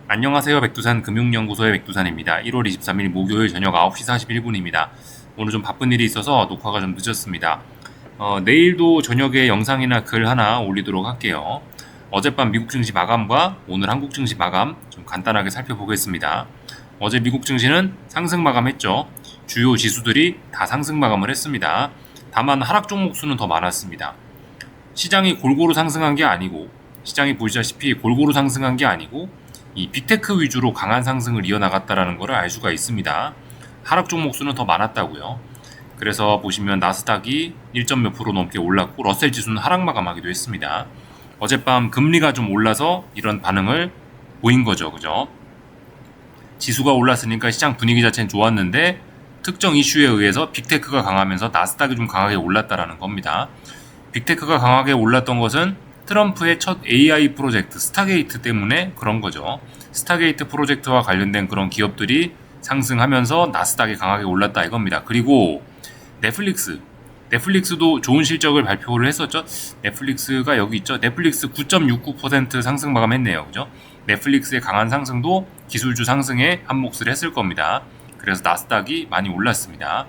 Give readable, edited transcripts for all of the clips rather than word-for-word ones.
안녕하세요. 백두산 금융연구소의 백두산입니다. 1월 23일 목요일 저녁 9시 41분입니다. 오늘 좀 바쁜 일이 있어서 녹화가 좀 늦었습니다. 내일도 저녁에 영상이나 글 하나 올리도록 할게요. 어젯밤 미국 증시 마감과 오늘 한국 증시 마감 좀 간단하게 살펴보겠습니다. 어제 미국 증시는 상승 마감했죠. 주요 지수들이 다 상승 마감을 했습니다. 다만 하락 종목 수는 더 많았습니다. 시장이 골고루 상승한 게 아니고, 시장이 보시다시피 골고루 상승한 게 아니고 이 빅테크 위주로 강한 상승을 이어나갔다라는 것을 알 수가 있습니다. 하락 종목 수는 더 많았다고요. 그래서 보시면 나스닥이 1점 몇 프로 넘게 올랐고 러셀 지수는 하락 마감하기도 했습니다. 어젯밤 금리가 좀 올라서 이런 반응을 보인 거죠. 그죠? 지수가 올랐으니까 시장 분위기 자체는 좋았는데 특정 이슈에 의해서 빅테크가 강하면서 나스닥이 좀 강하게 올랐다라는 겁니다. 빅테크가 강하게 올랐던 것은 트럼프의 첫 AI 프로젝트 스타게이트 때문에 그런 거죠. 스타게이트 프로젝트와 관련된 그런 기업들이 상승하면서 나스닥이 강하게 올랐다 이겁니다. 그리고 넷플릭스도 좋은 실적을 발표를 했었죠. 넷플릭스가 여기 있죠. 넷플릭스 9.69% 상승 마감했네요. 그죠? 넷플릭스의 강한 상승도 기술주 상승에 한몫을 했을 겁니다. 그래서 나스닥이 많이 올랐습니다.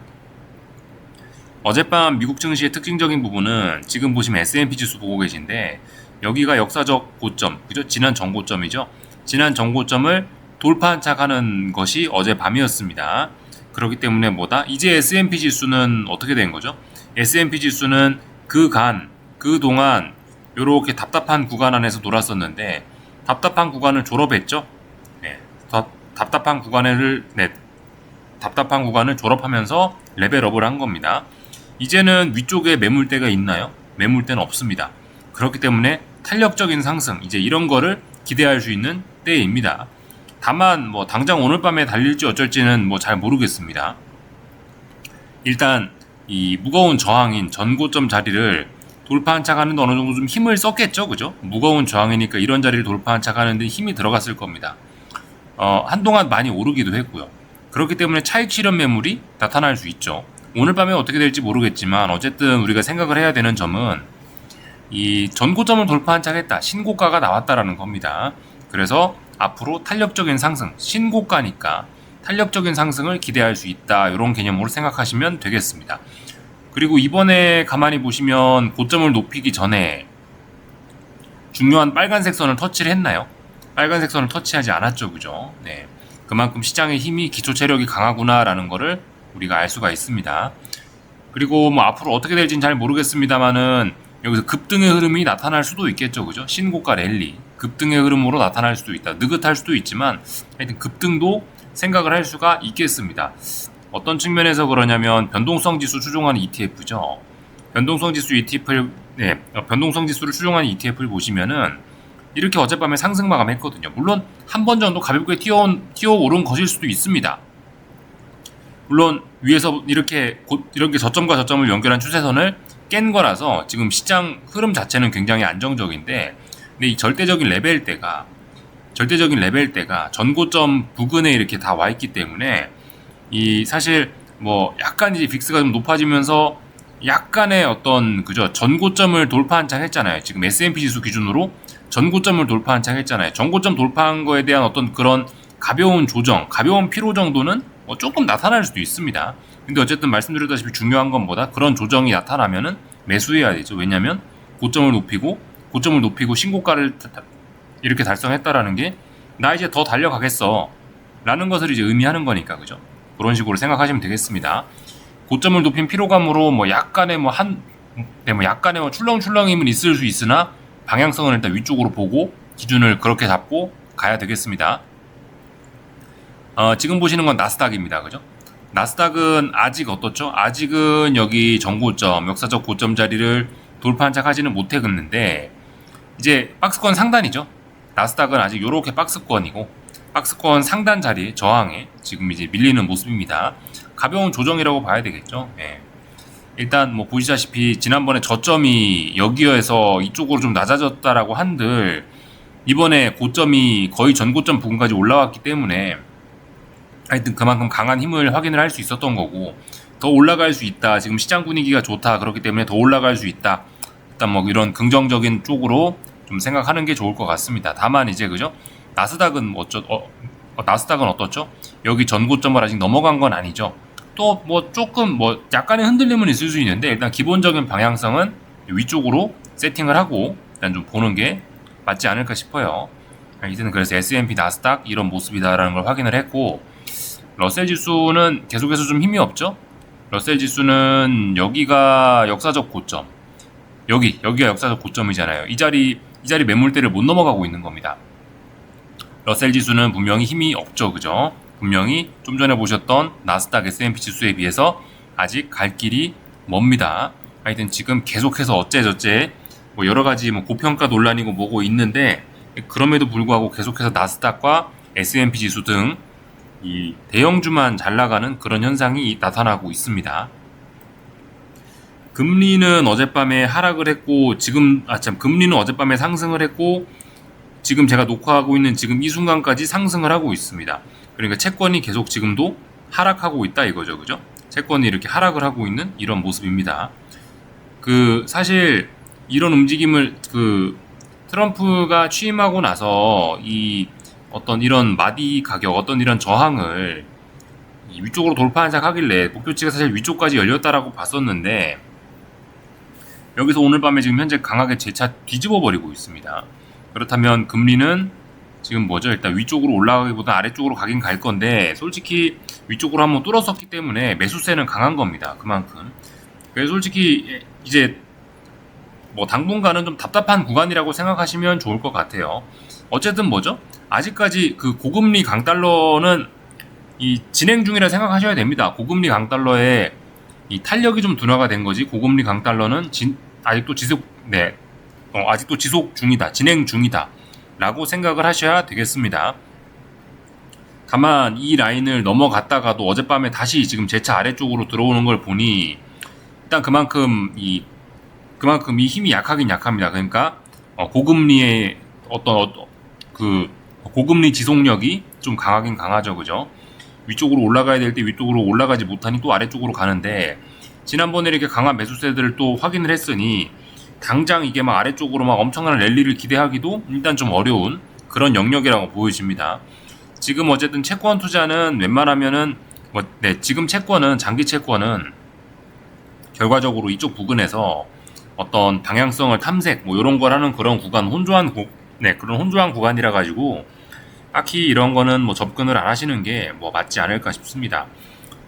어젯밤 미국 증시의 특징적인 부분은 지금 보시면 S&P 지수 보고 계신데 여기가 역사적 고점, 그죠? 지난 전고점이죠. 지난 전고점을 돌파한 척하는 것이 어젯밤이었습니다. 그렇기 때문에 이제 S&P 지수는 어떻게 된 거죠? S&P 지수는 그동안 이렇게 답답한 구간 안에서 돌았었는데 답답한 구간을 졸업했죠. 네, 답답한 구간을 졸업하면서 레벨업을 한 겁니다. 이제는 위쪽에 매물대가 있나요? 매물대는 없습니다. 그렇기 때문에 탄력적인 상승, 이제 이런 거를 기대할 수 있는 때입니다. 다만 당장 오늘 밤에 달릴지 어쩔지는 잘 모르겠습니다. 일단 이 무거운 저항인 전고점 자리를 돌파한 척 하는데 어느 정도 좀 힘을 썼겠죠, 그죠? 무거운 저항이니까 이런 자리를 돌파한 척 하는데 힘이 들어갔을 겁니다. 한동안 많이 오르기도 했고요. 그렇기 때문에 차익 실현 매물이 나타날 수 있죠. 오늘 밤에 어떻게 될지 모르겠지만 어쨌든 우리가 생각을 해야 되는 점은 이 전고점을 돌파한 척 했다. 신고가가 나왔다라는 겁니다. 그래서 앞으로 탄력적인 상승, 신고가니까 탄력적인 상승을 기대할 수 있다. 이런 개념으로 생각하시면 되겠습니다. 그리고 이번에 가만히 보시면 고점을 높이기 전에 중요한 빨간색 선을 터치를 했나요? 빨간색 선을 터치하지 않았죠. 그죠? 네. 그만큼 시장의 힘이 기초 체력이 강하구나라는 거를 우리가 알 수가 있습니다. 그리고 앞으로 어떻게 될지는 잘 모르겠습니다만은 여기서 급등의 흐름이 나타날 수도 있겠죠. 그죠? 신고가 랠리. 급등의 흐름으로 나타날 수도 있다. 느긋할 수도 있지만 하여튼 급등도 생각을 할 수가 있겠습니다. 어떤 측면에서 그러냐면 변동성 지수 추종하는 ETF죠. 변동성 지수를 추종하는 ETF를 보시면은 이렇게 어젯밤에 상승 마감했거든요. 물론 한 번 정도 가볍게 튀어오른 것일 수도 있습니다. 물론 위에서 이렇게 저점과 저점을 연결한 추세선을 깬 거라서 지금 시장 흐름 자체는 굉장히 안정적인데, 근데 이 절대적인 레벨대가 전고점 부근에 이렇게 다 와 있기 때문에 이 사실 약간 이제 빅스가 좀 높아지면서 약간의 어떤 전고점을 돌파한 척 했잖아요. 지금 S&P 지수 기준으로 전고점을 돌파한 척 했잖아요. 전고점 돌파한 거에 대한 어떤 그런 가벼운 조정, 가벼운 피로 정도는 조금 나타날 수도 있습니다. 근데 어쨌든 말씀드렸다시피 중요한 건 그런 조정이 나타나면은 매수해야 되죠. 왜냐면 고점을 높이고 신고가를 이렇게 달성했다라는 게 나 이제 더 달려가겠어 라는 것을 이제 의미하는 거니까, 그죠? 그런 식으로 생각하시면 되겠습니다. 고점을 높인 피로감으로 약간의 출렁출렁임은 있을 수 있으나 방향성은 일단 위쪽으로 보고 기준을 그렇게 잡고 가야 되겠습니다. 지금 보시는 건 나스닥입니다. 그죠? 나스닥은 아직 어떻죠? 아직은 여기 전고점, 역사적 고점 자리를 돌파한 척 하지는 못했는데 이제 박스권 상단이죠. 나스닥은 아직 요렇게 박스권이고 박스권 상단 자리 저항에 지금 이제 밀리는 모습입니다. 가벼운 조정이라고 봐야 되겠죠. 네. 일단 보시다시피 지난번에 저점이 여기에서 이쪽으로 좀 낮아졌다라고 한들 이번에 고점이 거의 전고점 부근까지 올라왔기 때문에 하여튼 그만큼 강한 힘을 확인을 할 수 있었던 거고, 더 올라갈 수 있다. 지금 시장 분위기가 좋다. 그렇기 때문에 더 올라갈 수 있다. 일단 이런 긍정적인 쪽으로 좀 생각하는 게 좋을 것 같습니다. 다만 이제 그죠? 나스닥은 나스닥은 어떻죠? 여기 전고점을 아직 넘어간 건 아니죠. 또 뭐 조금 뭐 약간의 흔들림은 있을 수 있는데 일단 기본적인 방향성은 위쪽으로 세팅을 하고 일단 좀 보는 게 맞지 않을까 싶어요. 하여튼 그래서 S&P 나스닥 이런 모습이다라는 걸 확인을 했고, 러셀 지수는 계속해서 좀 힘이 없죠. 러셀 지수는 여기가 역사적 고점, 여기가 역사적 고점이잖아요. 이 자리 매물대를 못 넘어가고 있는 겁니다. 러셀 지수는 분명히 힘이 없죠, 그죠? 분명히 좀 전에 보셨던 나스닥 S&P 지수에 비해서 아직 갈 길이 멉니다. 하여튼 지금 계속해서 어째저째 뭐 여러 가지 뭐 고평가 논란이고 뭐고 있는데, 그럼에도 불구하고 계속해서 나스닥과 S&P 지수 등 이 대형주만 잘 나가는 그런 현상이 나타나고 있습니다. 금리는 어젯밤에 하락을 했고 금리는 어젯밤에 상승을 했고 지금 제가 녹화하고 있는 지금 이 순간까지 상승을 하고 있습니다. 그러니까 채권이 계속 지금도 하락하고 있다 이거죠, 그죠? 채권이 이렇게 하락을 하고 있는 이런 모습입니다. 사실 이런 움직임을 트럼프가 취임하고 나서 어떤 이런 마디 가격, 어떤 이런 저항을 위쪽으로 돌파한 작 하길래 목표치가 사실 위쪽까지 열렸다라고 봤었는데, 여기서 오늘 밤에 지금 현재 강하게 재차 뒤집어 버리고 있습니다. 그렇다면 금리는 지금 뭐죠? 일단 위쪽으로 올라가기보다 아래쪽으로 가긴 갈 건데, 솔직히 위쪽으로 한번 뚫었었기 때문에 매수세는 강한 겁니다. 그만큼. 그래서 솔직히 이제 뭐 당분간은 좀 답답한 구간이라고 생각하시면 좋을 것 같아요. 어쨌든 뭐죠? 아직까지 고금리 강달러는 진행 중이라 생각하셔야 됩니다. 고금리 강달러의 탄력이 좀 둔화가 된 거지, 고금리 강달러는 아직도 지속 중이다, 진행 중이다 라고 생각을 하셔야 되겠습니다. 다만 이 라인을 넘어갔다가도 어젯밤에 다시 지금 재차 아래쪽으로 들어오는 걸 보니 일단 그만큼 이 힘이 약하긴 약합니다. 그러니까 고금리의 고금리 지속력이 좀 강하긴 강하죠, 그죠? 위쪽으로 올라가야 될 때 위쪽으로 올라가지 못하니 또 아래쪽으로 가는데, 지난번에 이렇게 강한 매수세들을 또 확인을 했으니 당장 이게 막 아래쪽으로 막 엄청난 랠리를 기대하기도 일단 좀 어려운 그런 영역이라고 보여집니다. 지금 어쨌든 채권 투자는 웬만하면은 지금 장기 채권은 결과적으로 이쪽 부근에서 어떤 방향성을 탐색 이런 걸 하는 그런 혼조한 구간이라 가지고 딱히 이런 거는 접근을 안 하시는 게 맞지 않을까 싶습니다.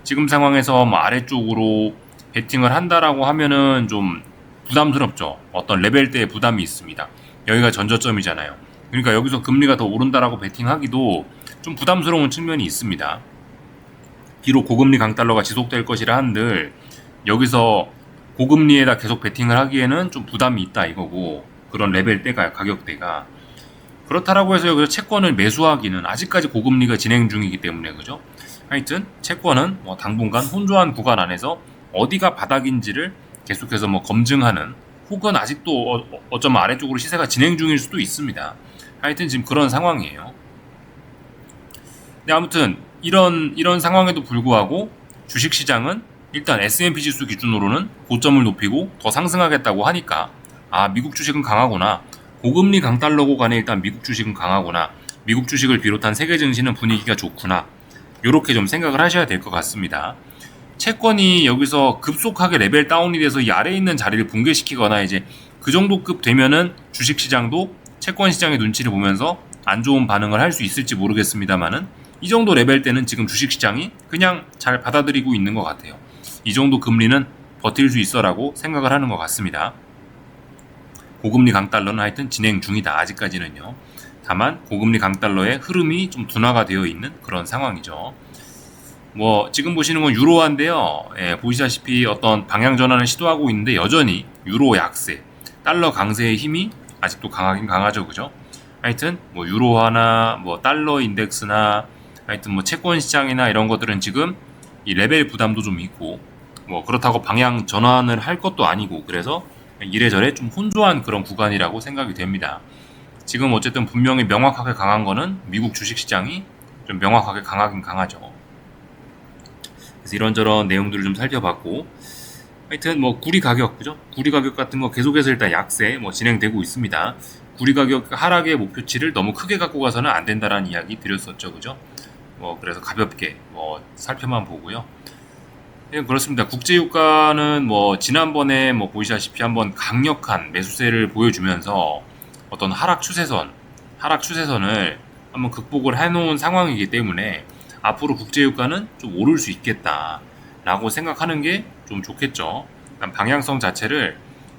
지금 상황에서 아래쪽으로 베팅을 한다라고 하면은 좀 부담스럽죠. 어떤 레벨대의 부담이 있습니다. 여기가 전저점이잖아요. 그러니까 여기서 금리가 더 오른다라고 베팅하기도 좀 부담스러운 측면이 있습니다. 비록 고금리 강달러가 지속될 것이라 한들 여기서 고금리에다 계속 베팅을 하기에는 좀 부담이 있다 이거고, 그런 레벨대가, 가격대가. 그렇다라고 해서 여기서 채권을 매수하기는 아직까지 고금리가 진행 중이기 때문에, 그죠? 하여튼 채권은 당분간 혼조한 구간 안에서 어디가 바닥인지를 계속해서 검증하는, 혹은 아직도 어쩌면 아래쪽으로 시세가 진행 중일 수도 있습니다. 하여튼 지금 그런 상황이에요. 네, 아무튼 이런 상황에도 불구하고 주식시장은 일단 S&P 지수 기준으로는 고점을 높이고 더 상승하겠다고 하니까, 미국 주식은 강하구나, 고금리 강달러고 간에 일단 미국 주식은 강하구나, 미국 주식을 비롯한 세계 증시는 분위기가 좋구나, 요렇게 좀 생각을 하셔야 될 것 같습니다. 채권이 여기서 급속하게 레벨 다운이 돼서 이 아래에 있는 자리를 붕괴시키거나 이제 그 정도 급 되면은 주식시장도 채권 시장의 눈치를 보면서 안 좋은 반응을 할 수 있을지 모르겠습니다만은, 이 정도 레벨 때는 지금 주식시장이 그냥 잘 받아들이고 있는 것 같아요. 이 정도 금리는 버틸 수 있어라고 생각을 하는 것 같습니다. 고금리 강달러는 하여튼 진행 중이다, 아직까지는요. 다만 고금리 강달러의 흐름이 좀 둔화가 되어 있는 그런 상황이죠. 지금 보시는 건 유로화인데요. 보시다시피 어떤 방향 전환을 시도하고 있는데 여전히 유로 약세, 달러 강세의 힘이 아직도 강하긴 강하죠, 그죠? 하여튼 유로화나 달러 인덱스나 하여튼 채권 시장이나 이런 것들은 지금 이 레벨 부담도 좀 있고, 그렇다고 방향 전환을 할 것도 아니고, 그래서 이래저래 좀 혼조한 그런 구간이라고 생각이 됩니다. 지금 어쨌든 분명히 명확하게 강한 거는 미국 주식시장이 좀 명확하게 강하긴 강하죠. 그래서 이런저런 내용들을 좀 살펴봤고, 하여튼 구리 가격, 그죠? 구리 가격 같은 거 계속해서 일단 약세 진행되고 있습니다. 구리 가격 하락의 목표치를 너무 크게 갖고 가서는 안 된다라는 이야기 드렸었죠, 그죠? 그래서 가볍게 살펴만 보고요. 예, 그렇습니다. 국제유가는 지난번에 보시다시피 한번 강력한 매수세를 보여주면서 어떤 하락 추세선을 한번 극복을 해놓은 상황이기 때문에 앞으로 국제유가는 좀 오를 수 있겠다라고 생각하는 게 좀 좋겠죠. 방향성 자체를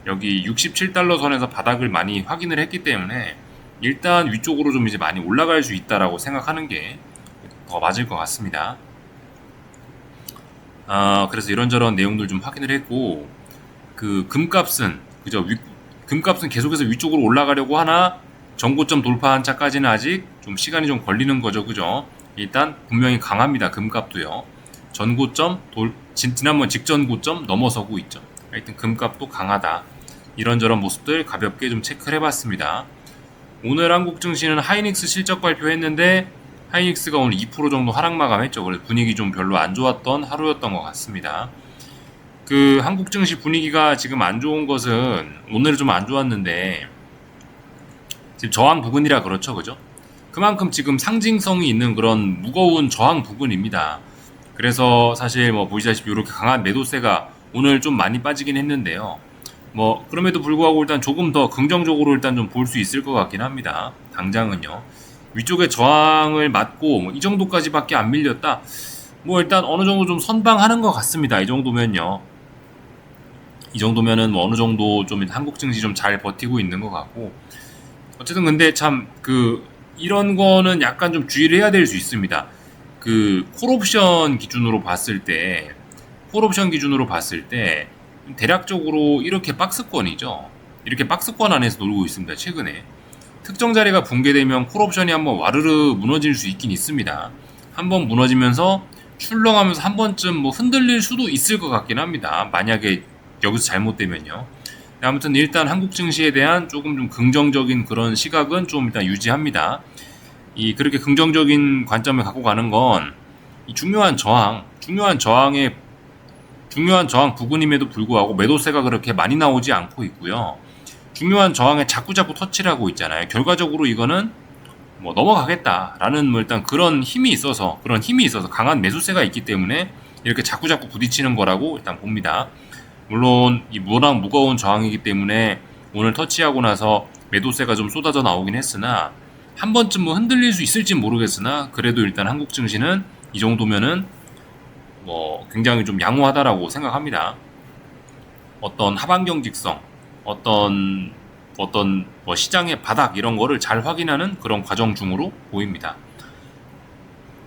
여기 67달러 선에서 바닥을 많이 확인을 했기 때문에 일단 위쪽으로 좀 이제 많이 올라갈 수 있다라고 생각하는 게 더 맞을 것 같습니다. 그래서 이런저런 내용들 좀 확인을 했고, 그 금값은 그죠? 금값은 계속해서 위쪽으로 올라가려고 하나 전고점 돌파한 차까지는 아직 좀 시간이 좀 걸리는 거죠, 그죠? 일단 분명히 강합니다. 금값도요. 전고점 지난번 직전 고점 넘어서고 있죠. 하여튼 금값도 강하다. 이런저런 모습들 가볍게 좀 체크를 해봤습니다. 오늘 한국 증시는 하이닉스 실적 발표했는데 하이닉스가 오늘 2% 정도 하락 마감했죠. 그래서 분위기 좀 별로 안 좋았던 하루였던 것 같습니다. 그 한국 증시 분위기가 지금 안 좋은 것은 오늘은 좀 안 좋았는데 지금 저항 부근이라 그렇죠, 그죠? 그만큼 지금 상징성이 있는 그런 무거운 저항 부근입니다. 그래서 사실 보시다시피 이렇게 강한 매도세가 오늘 좀 많이 빠지긴 했는데요. 그럼에도 불구하고 일단 조금 더 긍정적으로 일단 좀 볼 수 있을 것 같긴 합니다. 당장은요. 위쪽에 저항을 맞고 이 정도까지밖에 안 밀렸다. 일단 어느 정도 좀 선방하는 것 같습니다. 이 정도면요. 이 정도면은 어느 정도 좀 한국 증시 좀 잘 버티고 있는 것 같고. 어쨌든 근데 참 이런 거는 약간 좀 주의를 해야 될 수 있습니다. 콜옵션 기준으로 봤을 때 대략적으로 이렇게 박스권이죠. 이렇게 박스권 안에서 놀고 있습니다. 최근에. 특정 자리가 붕괴되면 콜옵션이 한번 와르르 무너질 수 있긴 있습니다. 한번 무너지면서 출렁하면서 한 번쯤 흔들릴 수도 있을 것 같긴 합니다. 만약에 여기서 잘못되면요. 아무튼 일단 한국 증시에 대한 조금 좀 긍정적인 그런 시각은 좀 일단 유지합니다. 그렇게 긍정적인 관점을 갖고 가는 건 이 중요한 저항 부근임에도 불구하고 매도세가 그렇게 많이 나오지 않고 있고요. 중요한 저항에 자꾸 터치를 하고 있잖아요. 결과적으로 이거는 넘어가겠다라는 일단 그런 힘이 있어서 강한 매수세가 있기 때문에 이렇게 자꾸 부딪히는 거라고 일단 봅니다. 물론 이 워낙 무거운 저항이기 때문에 오늘 터치하고 나서 매도세가 좀 쏟아져 나오긴 했으나 한 번쯤 흔들릴 수 있을지 모르겠으나 그래도 일단 한국 증시는 이 정도면은 굉장히 좀 양호하다라고 생각합니다. 어떤 하반경 직성, 어떤 시장의 바닥 이런 거를 잘 확인하는 그런 과정 중으로 보입니다.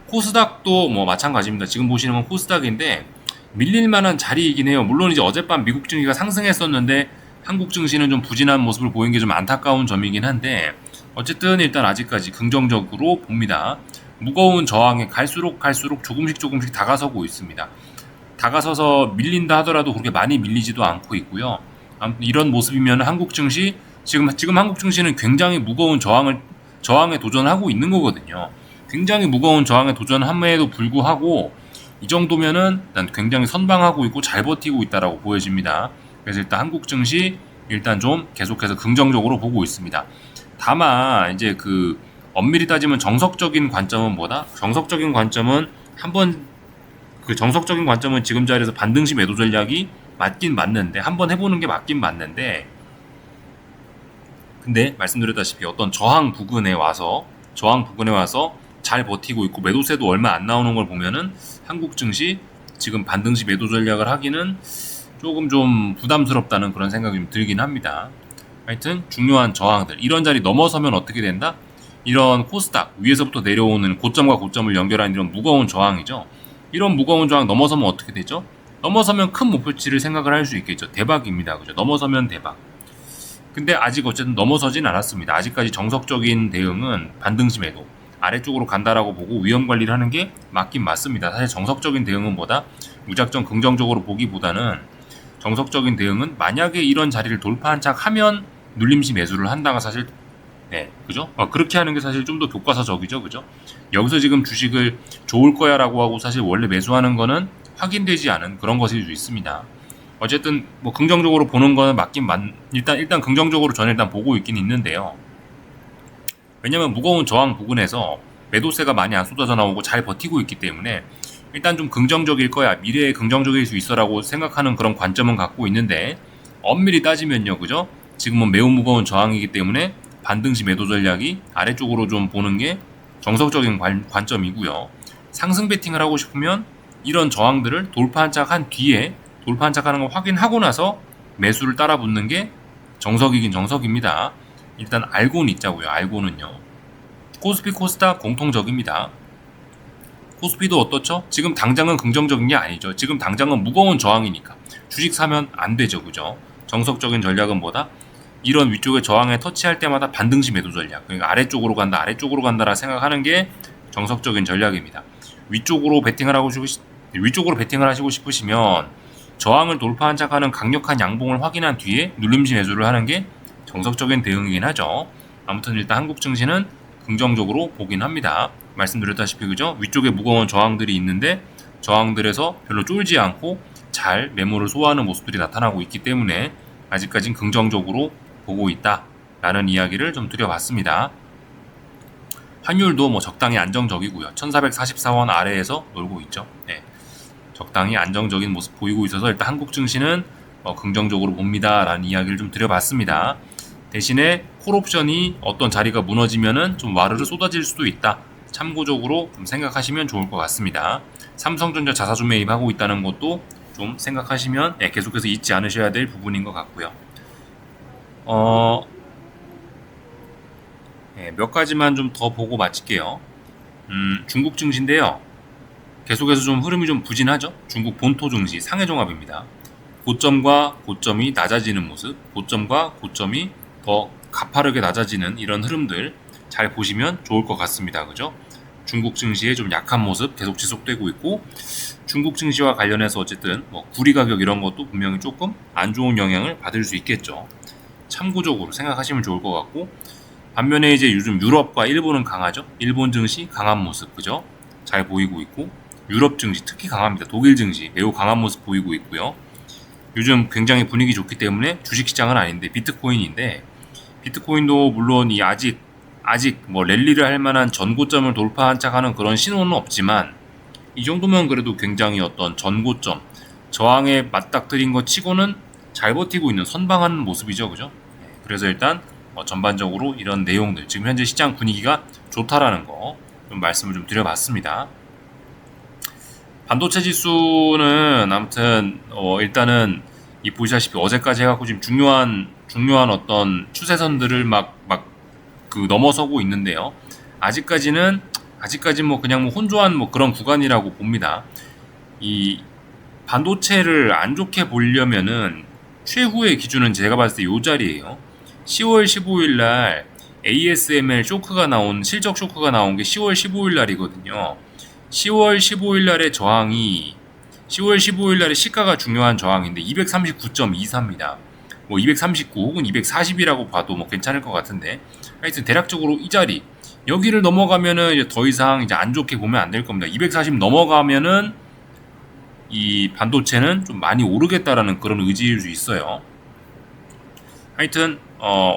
코스닥도 마찬가지입니다. 지금 보시는 건 코스닥인데 밀릴 만한 자리이긴 해요. 물론 이제 어젯밤 미국 증시가 상승했었는데 한국 증시는 좀 부진한 모습을 보인 게 좀 안타까운 점이긴 한데 어쨌든 일단 아직까지 긍정적으로 봅니다. 무거운 저항에 갈수록 조금씩 다가서고 있습니다. 다가서서 밀린다 하더라도 그렇게 많이 밀리지도 않고 있고요. 아무튼 이런 모습이면 한국 증시 지금 한국 증시는 굉장히 무거운 저항에 도전하고 있는 거거든요. 굉장히 무거운 저항에 도전함에도 불구하고 이 정도면은 일단 굉장히 선방하고 있고 잘 버티고 있다라고 보여집니다. 그래서 일단 한국 증시 일단 좀 계속해서 긍정적으로 보고 있습니다. 다만 이제 엄밀히 따지면 정석적인 관점은 정석적인 관점은 정석적인 관점은 지금 자리에서 반등시 매도 전략이 맞긴 맞는데 한번 해보는 게 맞긴 맞는데 근데 말씀드렸다시피 어떤 저항 부근에 와서 잘 버티고 있고 매도세도 얼마 안 나오는 걸 보면은 한국 증시 지금 반등시 매도 전략을 하기는 조금 좀 부담스럽다는 그런 생각이 좀 들긴 합니다. 하여튼 중요한 저항들 이런 자리 넘어서면 어떻게 된다? 이런 코스닥 위에서부터 내려오는 고점과 고점을 연결한 이런 무거운 저항이죠. 이런 무거운 저항 넘어서면 어떻게 되죠? 넘어서면 큰 목표치를 생각을 할 수 있겠죠. 대박입니다. 그죠? 넘어서면 대박. 근데 아직 어쨌든 넘어서진 않았습니다. 아직까지 정석적인 대응은 반등시 매도 아래쪽으로 간다라고 보고 위험 관리를 하는 게 맞긴 맞습니다. 사실 정석적인 대응은 무작정 긍정적으로 보기보다는 정석적인 대응은 만약에 이런 자리를 돌파한 척 하면 눌림시 매수를 한다가 사실 그죠? 그렇게 하는 게 사실 좀 더 교과서적이죠, 그죠? 여기서 지금 주식을 좋을 거야라고 하고 사실 원래 매수하는 거는 확인되지 않은 그런 것일 수 있습니다. 어쨌든 긍정적으로 보는 거는 일단 긍정적으로 저는 일단 보고 있긴 있는데요. 왜냐면 무거운 저항 부근에서 매도세가 많이 안 쏟아져 나오고 잘 버티고 있기 때문에 일단 좀 긍정적일 거야, 미래에 긍정적일 수 있어라고 생각하는 그런 관점은 갖고 있는데, 엄밀히 따지면요, 그죠? 지금은 매우 무거운 저항이기 때문에 반등시 매도 전략이 아래쪽으로 좀 보는 게 정석적인 관점이고요. 상승 베팅을 하고 싶으면 이런 저항들을 돌파 한착한 뒤에, 돌파 한착하는 걸 확인하고 나서 매수를 따라 붙는 게 정석이긴 정석입니다. 일단 알고는 있자고요. 알고는요. 코스피 코스닥 공통적입니다. 코스피도 어떻죠? 지금 당장은 긍정적인 게 아니죠. 지금 당장은 무거운 저항이니까 주식 사면 안 되죠, 그죠? 정석적인 전략은 뭐다? 이런 위쪽에 저항에 터치할 때마다 반등시 매도 전략, 그러니까 아래쪽으로 간다, 아래쪽으로 간다라 생각하는 게 정석적인 전략입니다. 위쪽으로 베팅을 하시고 싶으시면 저항을 돌파 한착하는 강력한 양봉을 확인한 뒤에 눌림시 매수를 하는 게 정석적인 대응이긴 하죠. 아무튼 일단 한국 증시는 긍정적으로 보긴 합니다. 말씀드렸다시피 그죠? 위쪽에 무거운 저항들이 있는데 저항들에서 별로 쫄지 않고 잘 매물을 소화하는 모습들이 나타나고 있기 때문에 아직까진 긍정적으로 보고 있다라는 이야기를 좀 드려봤습니다. 환율도 뭐 적당히 안정적이고요. 1444원 아래에서 놀고 있죠. 네. 적당히 안정적인 모습 보이고 있어서 일단 한국 증시는 긍정적으로 봅니다 라는 이야기를 좀 드려봤습니다. 대신에 콜옵션이 어떤 자리가 무너지면은 좀 와르르 쏟아질 수도 있다, 참고적으로 좀 생각하시면 좋을 것 같습니다. 삼성전자 자사주 매입하고 있다는 것도 좀 생각하시면 계속해서 잊지 않으셔야 될 부분인 것 같고요. 몇 가지만 좀 더 보고 마칠게요. 중국 증시인데요. 계속해서 좀 흐름이 좀 부진하죠. 중국 본토 증시 상해종합입니다. 고점과 고점이 낮아지는 모습, 고점과 고점이 더 가파르게 낮아지는 이런 흐름들 잘 보시면 좋을 것 같습니다. 그죠? 중국 증시의 좀 약한 모습 계속 지속되고 있고, 중국 증시와 관련해서 어쨌든 구리 가격 이런 것도 분명히 조금 안 좋은 영향을 받을 수 있겠죠. 참고적으로 생각하시면 좋을 것 같고, 반면에 이제 요즘 유럽과 일본은 강하죠. 일본 증시 강한 모습, 그죠? 잘 보이고 있고, 유럽 증시 특히 강합니다. 독일 증시 매우 강한 모습 보이고 있고요. 요즘 굉장히 분위기 좋기 때문에 주식시장은 아닌데 비트코인인데, 비트코인도 물론 이 아직 랠리를 할 만한 전고점을 돌파 한착하는 그런 신호는 없지만, 이 정도면 그래도 굉장히 어떤 전고점 저항에 맞닥뜨린 것 치고는 잘 버티고 있는 선방하는 모습이죠, 그죠? 그래서 일단 전반적으로 이런 내용들, 지금 현재 시장 분위기가 좋다라는 거 좀 말씀을 좀 드려봤습니다. 반도체 지수는 아무튼 일단은 이 보시다시피 어제까지 해갖고 지금 중요한 어떤 추세선들을 막 넘어서고 있는데요. 아직까지는 그냥 혼조한 그런 구간이라고 봅니다. 이 반도체를 안 좋게 보려면은 최후의 기준은 제가 봤을 때 이 자리예요. 10월 15일 날 ASML 실적 쇼크가 나온 게 10월 15일 날이거든요. 10월 15일 날의 저항이 10월 15일 날의 시가가 중요한 저항인데 239.24입니다. 239 혹은 240이라고 봐도 괜찮을 것 같은데, 하여튼 대략적으로 이 자리 여기를 넘어가면은 이제 더 이상 이제 안 좋게 보면 안 될 겁니다. 240 넘어가면은 이 반도체는 좀 많이 오르겠다라는 그런 의지일 수 있어요. 하여튼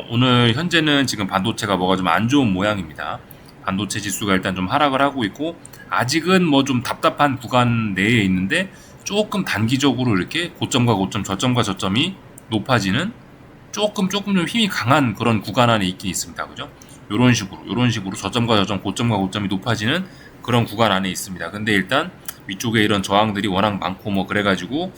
오늘 현재는 지금 반도체가 뭐가 좀 안 좋은 모양입니다. 반도체 지수가 일단 좀 하락을 하고 있고, 아직은 좀 답답한 구간 내에 있는데 조금 단기적으로 이렇게 고점과 고점, 저점과 저점이 높아지는 조금 좀 힘이 강한 그런 구간 안에 있긴 있습니다. 그죠? 요런 식으로 저점과 저점, 고점과 고점이 높아지는 그런 구간 안에 있습니다. 근데 일단 위쪽에 이런 저항들이 워낙 많고 그래가지고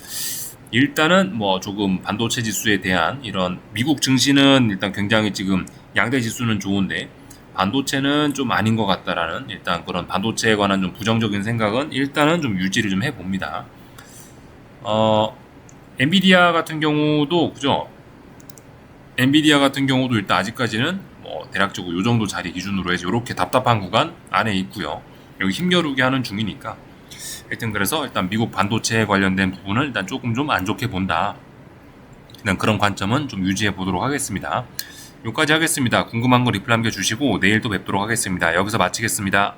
일단은 조금 반도체 지수에 대한 이런 미국 증시는 일단 굉장히 지금 양대 지수는 좋은데 반도체는 좀 아닌 것 같다라는 일단 그런 반도체에 관한 좀 부정적인 생각은 일단은 좀 유지를 좀 해봅니다. 엔비디아 같은 경우도 그죠? 엔비디아 같은 경우도 일단 아직까지는 대략적으로 요 정도 자리 기준으로 해서 이렇게 답답한 구간 안에 있고요. 여기 힘겨루게 하는 중이니까 하여튼 그래서 일단 미국 반도체에 관련된 부분을 일단 조금 좀 안 좋게 본다. 일단 그런 관점은 좀 유지해 보도록 하겠습니다. 여기까지 하겠습니다. 궁금한 거 리플 남겨주시고 내일 또 뵙도록 하겠습니다. 여기서 마치겠습니다.